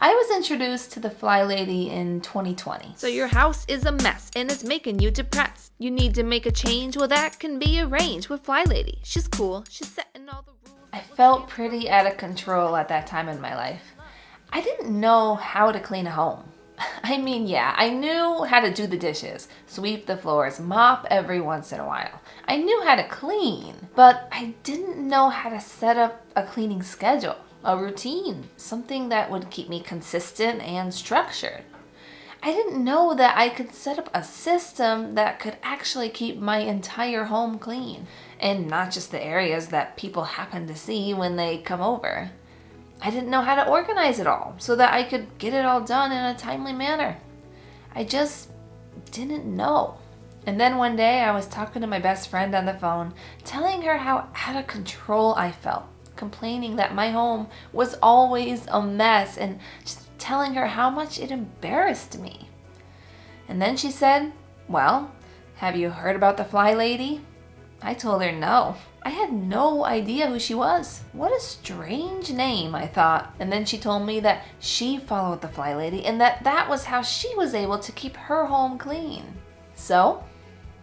I was introduced to the Flylady in 2020. So your house is a mess and it's making you depressed. You need to make a change? Well, that can be arranged with Flylady. She's cool. She's setting all the rules. I felt pretty out of control at that time in my life. I didn't know how to clean a home. I mean, yeah, I knew how to do the dishes, sweep the floors, mop every once in a while. I knew how to clean, but I didn't know how to set up a cleaning schedule, a routine, something that would keep me consistent and structured. I didn't know that I could set up a system that could actually keep my entire home clean, and not just the areas that people happen to see when they come over. I didn't know how to organize it all so that I could get it all done in a timely manner. I just didn't know. And then one day I was talking to my best friend on the phone, telling her how out of control I felt, complaining that my home was always a mess and just telling her how much it embarrassed me. And then she said, "Well, have you heard about the Flylady?" I told her no. I had no idea who she was. What a strange name, I thought. And then she told me that she followed the Flylady and that was how she was able to keep her home clean. So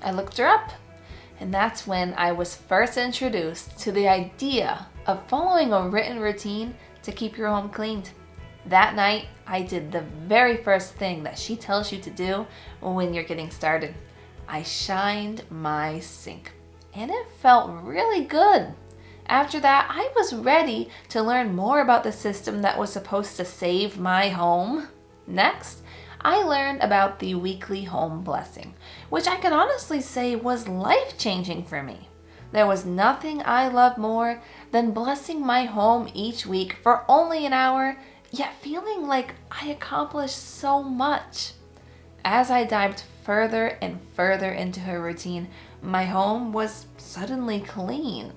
I looked her up, and that's when I was first introduced to the idea of following a written routine to keep your home cleaned. That night, I did the very first thing that she tells you to do when you're getting started. I shined my sink. And it felt really good. After that, I was ready to learn more about the system that was supposed to save my home. Next, I learned about the weekly home blessing, which I can honestly say was life-changing for me. There was nothing I loved more than blessing my home each week for only an hour, yet feeling like I accomplished so much. As I dived further and further into her routine, my home was suddenly clean.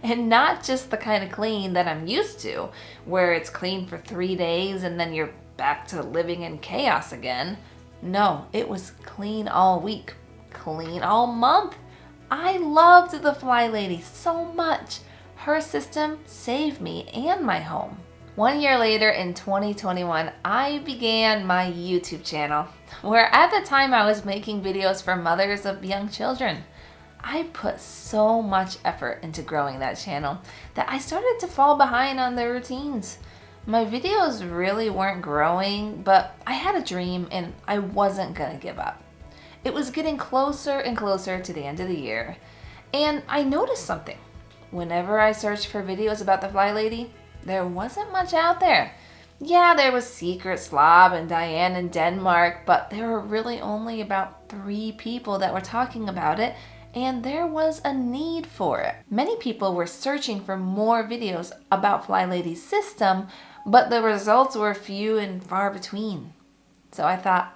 And not just the kind of clean that I'm used to, where it's clean for 3 days and then you're back to living in chaos again. No, it was clean all week, clean all month. I loved the Flylady so much. Her system saved me and my home. 1 year later, in 2021, I began my YouTube channel, where at the time I was making videos for mothers of young children. I put so much effort into growing that channel that I started to fall behind on the routines. My videos really weren't growing, but I had a dream and I wasn't gonna give up. It was getting closer and closer to the end of the year, and I noticed something. Whenever I searched for videos about the Flylady, there wasn't much out there. Yeah, there was Secret Slob and Diane in Denmark, but there were really only about 3 people that were talking about it, and there was a need for it. Many people were searching for more videos about Flylady's system, but the results were few and far between. So I thought,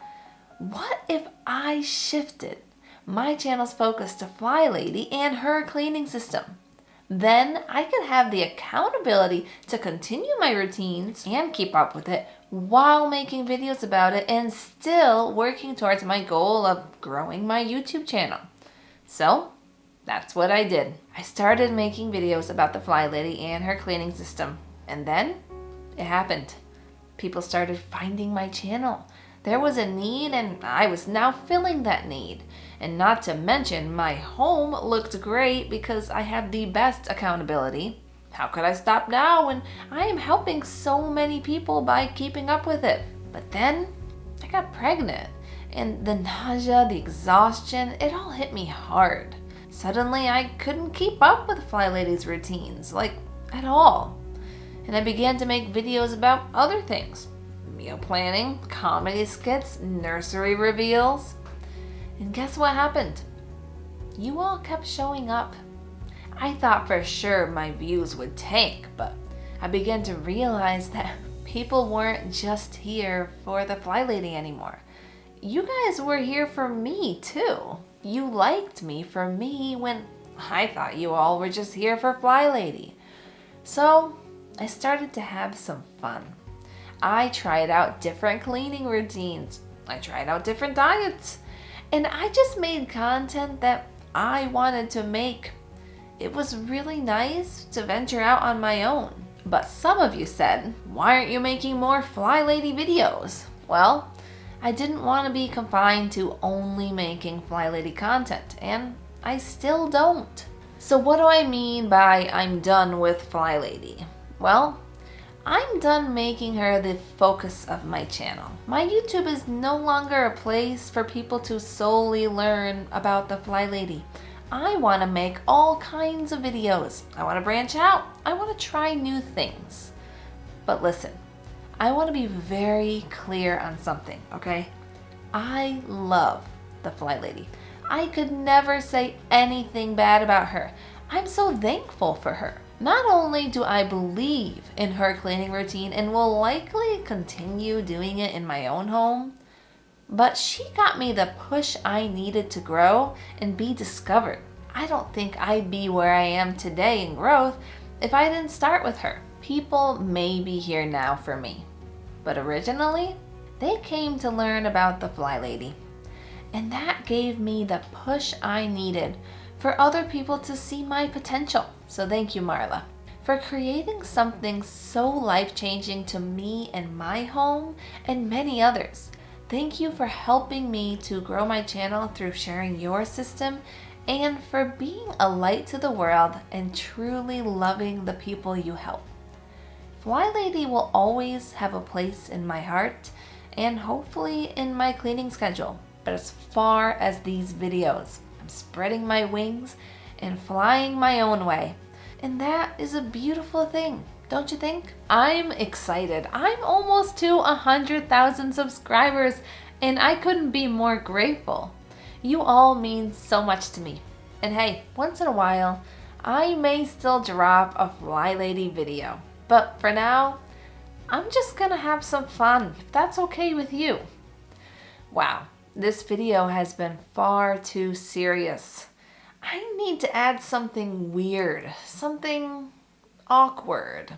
what if I shifted my channel's focus to Flylady and her cleaning system? Then I could have the accountability to continue my routines and keep up with it while making videos about it and still working towards my goal of growing my YouTube channel. So that's what I did. I started making videos about the Flylady and her cleaning system, and then it happened. People started finding my channel. There was a need, and I was now filling that need. And not to mention, my home looked great because I had the best accountability. How could I stop now when I am helping so many people by keeping up with it? But then I got pregnant, and the nausea, the exhaustion, it all hit me hard. Suddenly, I couldn't keep up with Flylady's routines, like at all. And I began to make videos about other things. Meal planning, comedy skits, nursery reveals. And guess what happened? You all kept showing up. I thought for sure my views would tank, but I began to realize that people weren't just here for the Flylady anymore. You guys were here for me too. You liked me for me when I thought you all were just here for Flylady. So I started to have some fun. I tried out different cleaning routines. I tried out different diets. And I just made content that I wanted to make. It was really nice to venture out on my own. But some of you said, why aren't you making more Flylady videos? Well, I didn't want to be confined to only making Flylady content, and I still don't. So what do I mean by I'm done with Flylady? Well, I'm done making her the focus of my channel. My YouTube is no longer a place for people to solely learn about the Flylady. I want to make all kinds of videos. I want to branch out. I want to try new things. But listen, I want to be very clear on something, okay? I love the Flylady. I could never say anything bad about her. I'm so thankful for her. Not only do I believe in her cleaning routine and will likely continue doing it in my own home, but she got me the push I needed to grow and be discovered. I don't think I'd be where I am today in growth if I didn't start with her. People may be here now for me, but originally, they came to learn about the Flylady. And that gave me the push I needed for other people to see my potential. So thank you, Marla, for creating something so life-changing to me and my home and many others. Thank you for helping me to grow my channel through sharing your system and for being a light to the world and truly loving the people you help. Flylady will always have a place in my heart and hopefully in my cleaning schedule. But as far as these videos, I'm spreading my wings and flying my own way. And that is a beautiful thing, don't you think? I'm excited. I'm almost to 100,000 subscribers and I couldn't be more grateful. You all mean so much to me. And hey, once in a while, I may still drop a Flylady video. But for now, I'm just gonna have some fun, if that's okay with you. Wow. This video has been far too serious. I need to add something weird, something awkward.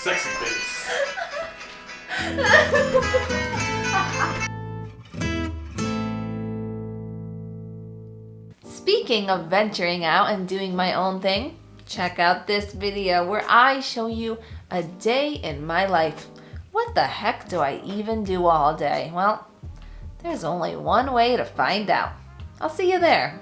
Sexy face. Speaking of venturing out and doing my own thing, check out this video where I show you a day in my life. What the heck do I even do all day? Well, there's only one way to find out. I'll see you there.